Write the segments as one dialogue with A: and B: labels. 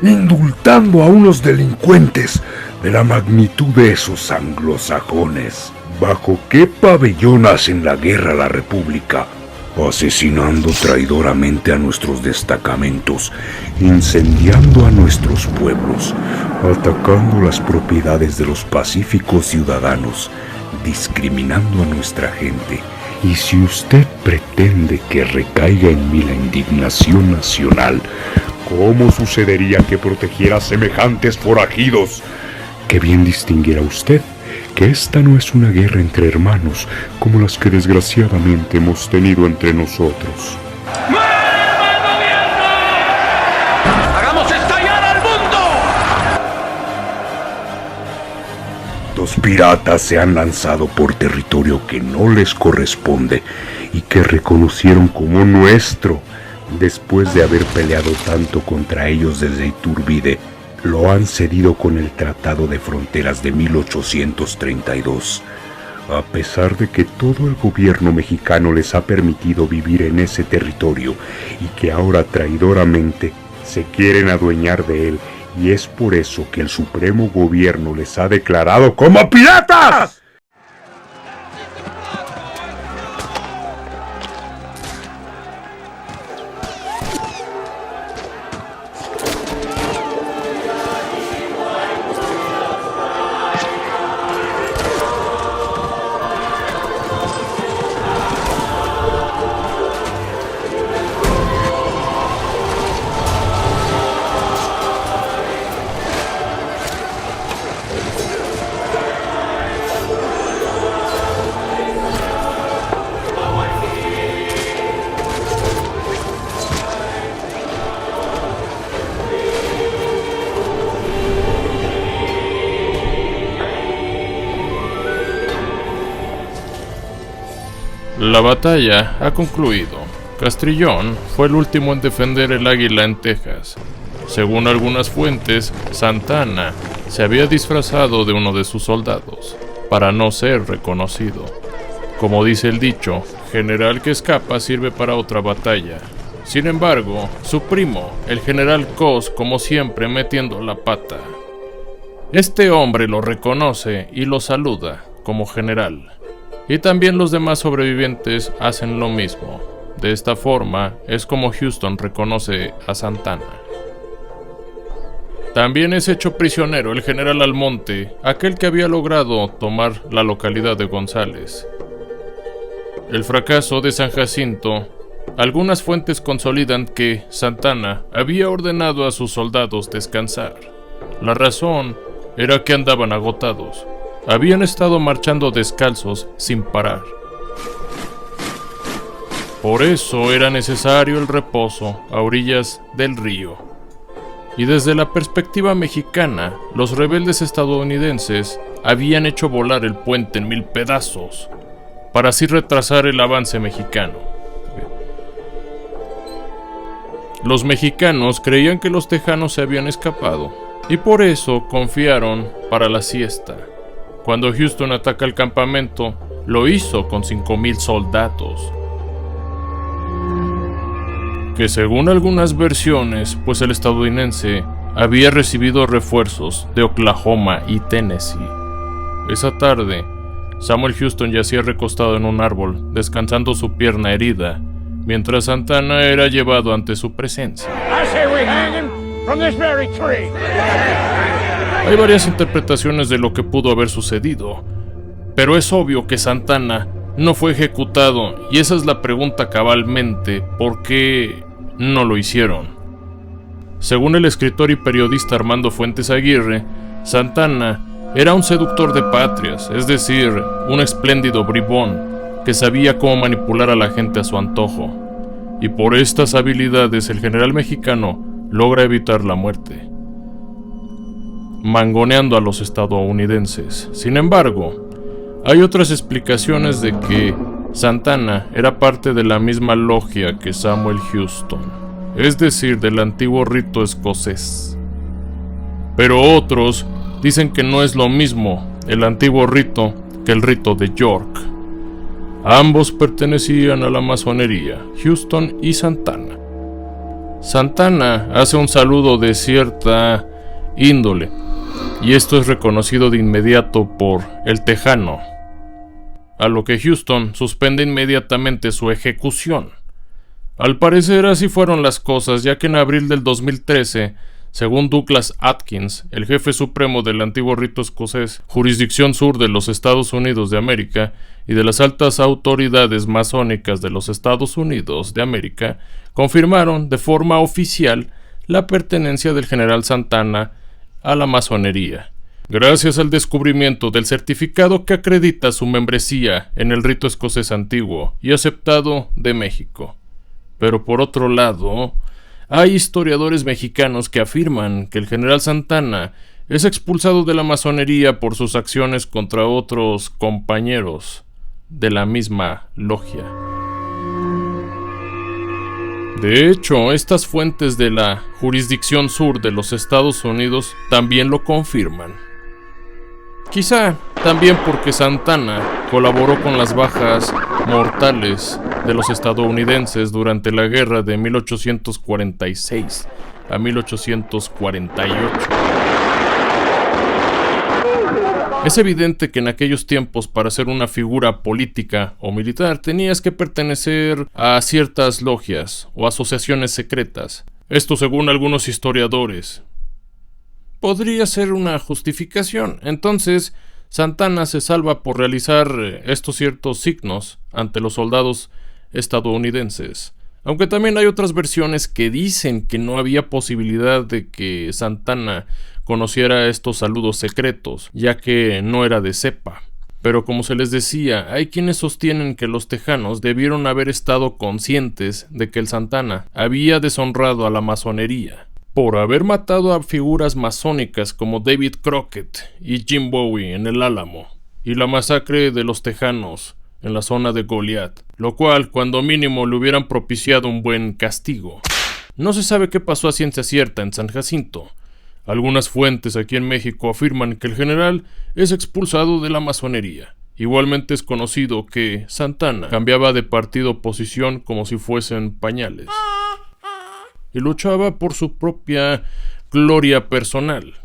A: indultando a unos delincuentes de la magnitud de esos anglosajones. ¿Bajo qué pabellón hacen la guerra a la República? Asesinando traidoramente a nuestros destacamentos, incendiando a nuestros pueblos, atacando las propiedades de los pacíficos ciudadanos, discriminando a nuestra gente. Y si usted pretende que recaiga en mí la indignación nacional, ¿cómo sucedería que protegiera a semejantes forajidos? Que bien distinguirá usted que esta no es una guerra entre hermanos como las que desgraciadamente hemos tenido entre nosotros.
B: ¡Mueva el gobierno! ¡Hagamos estallar al mundo!
A: Los piratas se han lanzado por territorio que no les corresponde y que reconocieron como nuestro después de haber peleado tanto contra ellos desde Iturbide. Lo han cedido con el Tratado de Fronteras de 1832, a pesar de que todo el gobierno mexicano les ha permitido vivir en ese territorio y que ahora traidoramente se quieren adueñar de él, y es por eso que el Supremo Gobierno les ha declarado como piratas.
C: La batalla ha concluido. Castrillón fue el último en defender el Águila en Texas. Según algunas fuentes, Santa Anna se había disfrazado de uno de sus soldados, para no ser reconocido. Como dice el dicho, general que escapa sirve para otra batalla. Sin embargo, su primo, el general Cos, como siempre, metiendo la pata. Este hombre lo reconoce y lo saluda como general. Y también los demás sobrevivientes hacen lo mismo. De esta forma es como Houston reconoce a Santa Anna. También es hecho prisionero el general Almonte, aquel que había logrado tomar la localidad de González. El fracaso de San Jacinto. Algunas fuentes consolidan que Santa Anna había ordenado a sus soldados descansar. La razón era que andaban agotados. Habían estado marchando descalzos sin parar. Por eso era necesario el reposo a orillas del río. Y desde la perspectiva mexicana, los rebeldes estadounidenses habían hecho volar el puente en 1000 pedazos, para así retrasar el avance mexicano. Los mexicanos creían que los tejanos se habían escapado, y por eso confiaron para la siesta. Cuando Houston ataca el campamento, lo hizo con 5000 soldados. Que según algunas versiones, pues el estadounidense había recibido refuerzos de Oklahoma y Tennessee. Esa tarde, Samuel Houston yacía recostado en un árbol, descansando su pierna herida, mientras Santa Anna era llevado ante su presencia. Hay varias interpretaciones de lo que pudo haber sucedido, pero es obvio que Santa Anna no fue ejecutado, y esa es la pregunta cabalmente: ¿por qué no lo hicieron? Según el escritor y periodista Armando Fuentes Aguirre, Santa Anna era un seductor de patrias, es decir, un espléndido bribón que sabía cómo manipular a la gente a su antojo, y por estas habilidades el general mexicano logra evitar la muerte, mangoneando a los estadounidenses. Sin embargo, hay otras explicaciones de que Santa Anna era parte de la misma logia que Samuel Houston, es decir, del antiguo rito escocés. Pero otros dicen que no es lo mismo el antiguo rito que el rito de York. Ambos pertenecían a la masonería, Houston y Santa Anna. Santana hace un saludo de cierta índole, y esto es reconocido de inmediato por el tejano, a lo que Houston suspende inmediatamente su ejecución. Al parecer así fueron las cosas, ya que en abril del 2013, según Douglas Atkins, el jefe supremo del antiguo rito escocés, jurisdicción sur de los Estados Unidos de América, y de las altas autoridades masónicas de los Estados Unidos de América, confirmaron de forma oficial la pertenencia del general Santana a la masonería, gracias al descubrimiento del certificado que acredita su membresía en el rito escocés antiguo y aceptado de México. Pero por otro lado, hay historiadores mexicanos que afirman que el general Santana es expulsado de la masonería por sus acciones contra otros compañeros de la misma logia. De hecho, estas fuentes de la jurisdicción sur de los Estados Unidos también lo confirman. Quizá también porque Santana colaboró con las bajas mortales de los estadounidenses durante la guerra de 1846 a 1848. Es evidente que en aquellos tiempos, para ser una figura política o militar, tenías que pertenecer a ciertas logias o asociaciones secretas. Esto según algunos historiadores podría ser una justificación. Entonces, Santana se salva por realizar estos ciertos signos ante los soldados estadounidenses. Aunque también hay otras versiones que dicen que no había posibilidad de que Santana conociera estos saludos secretos, ya que no era de cepa. Pero como se les decía, hay quienes sostienen que los tejanos debieron haber estado conscientes de que el Santana había deshonrado a la masonería por haber matado a figuras masónicas como David Crockett y Jim Bowie en el Álamo, y la masacre de los tejanos en la zona de Goliat, lo cual cuando mínimo le hubieran propiciado un buen castigo. No se sabe qué pasó a ciencia cierta en San Jacinto. Algunas fuentes aquí en México afirman que el general es expulsado de la masonería. Igualmente es conocido que Santana cambiaba de partido o posición como si fuesen pañales, y luchaba por su propia gloria personal.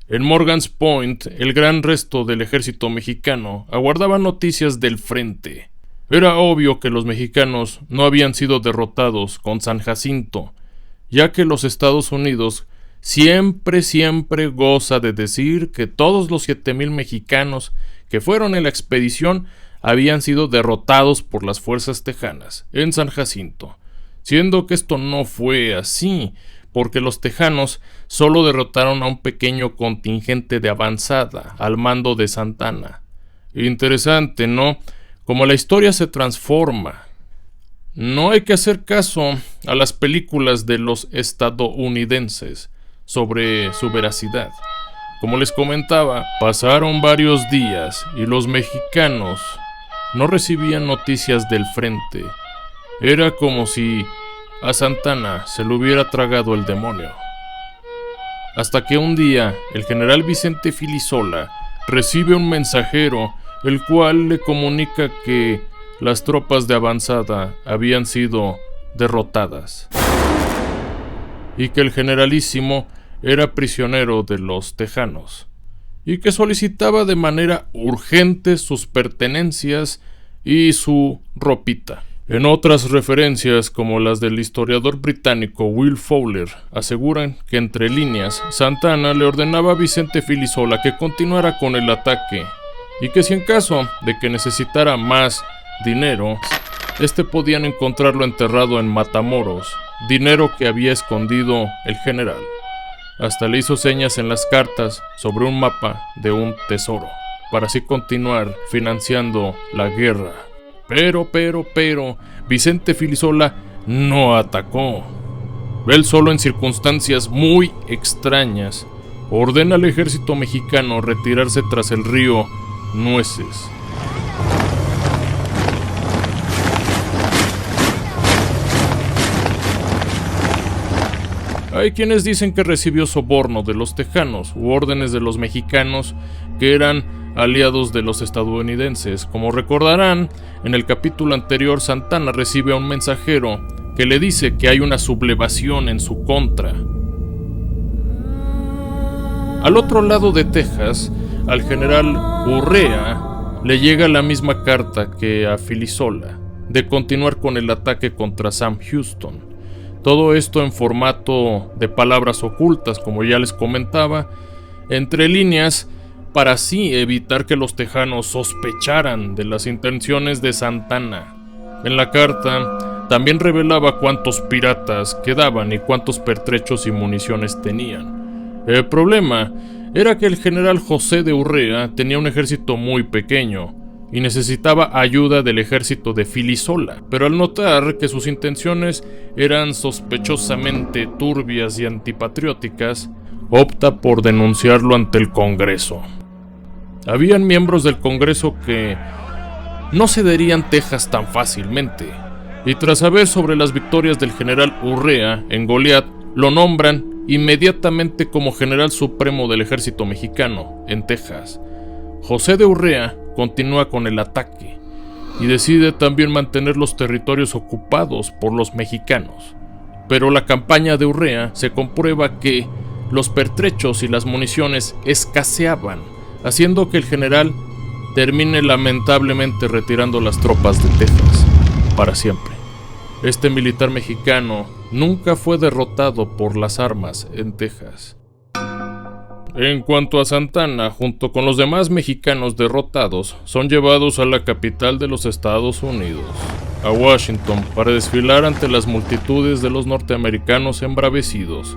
C: En Morgan's Point, el gran resto del ejército mexicano aguardaba noticias del frente. Era obvio que los mexicanos no habían sido derrotados con San Jacinto, ya que los Estados Unidos siempre goza de decir que todos los 7,000 mexicanos que fueron en la expedición habían sido derrotados por las fuerzas tejanas en San Jacinto, siendo que esto no fue así, porque los tejanos solo derrotaron a un pequeño contingente de avanzada al mando de Santana. Interesante, ¿no? Como la historia se transforma. No hay que hacer caso a las películas de los estadounidenses sobre su veracidad. Como les comentaba, pasaron varios días y los mexicanos no recibían noticias del frente. Era como si a Santana se lo hubiera tragado el demonio. Hasta que un día el general Vicente Filisola recibe un mensajero, el cual le comunica que las tropas de avanzada habían sido derrotadas y que el generalísimo era prisionero de los tejanos y que solicitaba de manera urgente sus pertenencias y su ropita. En otras referencias, como las del historiador británico Will Fowler, aseguran que entre líneas Santana le ordenaba a Vicente Filisola que continuara con el ataque y que si en caso de que necesitara más dinero, podían encontrarlo enterrado en Matamoros, dinero que había escondido el general. Hasta le hizo señas en las cartas sobre un mapa de un tesoro, para así continuar financiando la guerra. Pero, Vicente Filisola no atacó. Él solo en circunstancias muy extrañas ordena al ejército mexicano retirarse tras el río Nueces. Hay quienes dicen que recibió soborno de los tejanos u órdenes de los mexicanos que eran aliados de los estadounidenses. Como recordarán, en el capítulo anterior Santana recibe a un mensajero que le dice que hay una sublevación en su contra. Al otro lado de Texas, al general Urrea le llega la misma carta que a Filisola, de continuar con el ataque contra Sam Houston. Todo esto en formato de palabras ocultas, como ya les comentaba, entre líneas, para así evitar que los tejanos sospecharan de las intenciones de Santana. En la carta también revelaba cuántos piratas quedaban y cuántos pertrechos y municiones tenían. El problema era que el general José de Urrea tenía un ejército muy pequeño y necesitaba ayuda del ejército de Filisola, pero al notar que sus intenciones eran sospechosamente turbias y antipatrióticas, opta por denunciarlo ante el Congreso. Habían miembros del Congreso que no cederían Texas tan fácilmente, y tras saber sobre las victorias del general Urrea en Goliat, lo nombran inmediatamente como general supremo del ejército mexicano en Texas. José de Urrea continúa con el ataque y decide también mantener los territorios ocupados por los mexicanos. Pero la campaña de Urrea se comprueba que los pertrechos y las municiones escaseaban, haciendo que el general termine lamentablemente retirando las tropas de Texas para siempre. Este militar mexicano nunca fue derrotado por las armas en Texas. En cuanto a Santana, junto con los demás mexicanos derrotados, son llevados a la capital de los Estados Unidos, a Washington, para desfilar ante las multitudes de los norteamericanos embravecidos,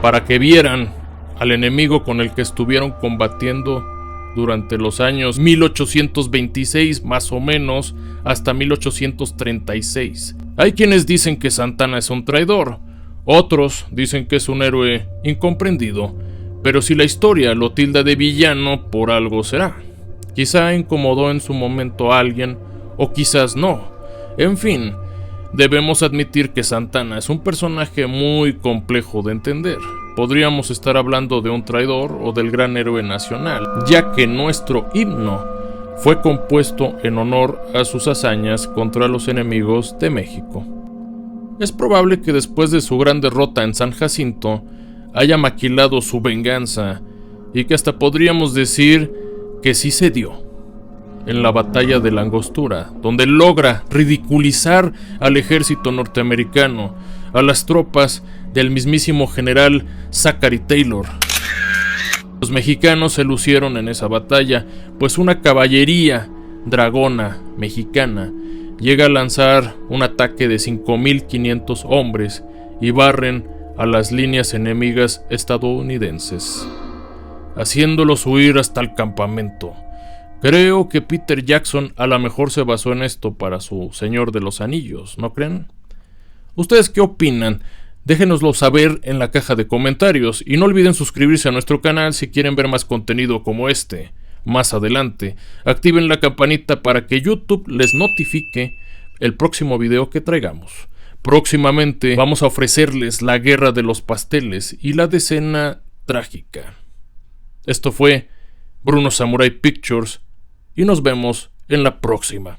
C: para que vieran al enemigo con el que estuvieron combatiendo durante los años 1826 más o menos hasta 1836. Hay quienes dicen que Santana es un traidor, otros dicen que es un héroe incomprendido, pero si la historia lo tilda de villano, por algo será. Quizá incomodó en su momento a alguien, o quizás no. En fin, debemos admitir que Santana es un personaje muy complejo de entender. Podríamos estar hablando de un traidor o del gran héroe nacional, ya que nuestro himno fue compuesto en honor a sus hazañas contra los enemigos de México. Es probable que después de su gran derrota en San Jacinto haya maquilado su venganza y que hasta podríamos decir que sí se dio en la batalla de la Angostura, donde logra ridiculizar al ejército norteamericano, a las tropas del mismísimo general Zachary Taylor. Los mexicanos se lucieron en esa batalla, pues una caballería dragona mexicana llega a lanzar un ataque de 5.500 hombres y barren a las líneas enemigas estadounidenses, haciéndolos huir hasta el campamento. Creo que Peter Jackson a lo mejor se basó en esto para su Señor de los Anillos, ¿no creen? ¿Ustedes qué opinan? Déjenoslo saber en la caja de comentarios y no olviden suscribirse a nuestro canal si quieren ver más contenido como este. Más adelante, activen la campanita para que YouTube les notifique el próximo video que traigamos. Próximamente vamos a ofrecerles la guerra de los pasteles y la decena trágica. Esto fue Bruno Samurai Pictures y nos vemos en la próxima.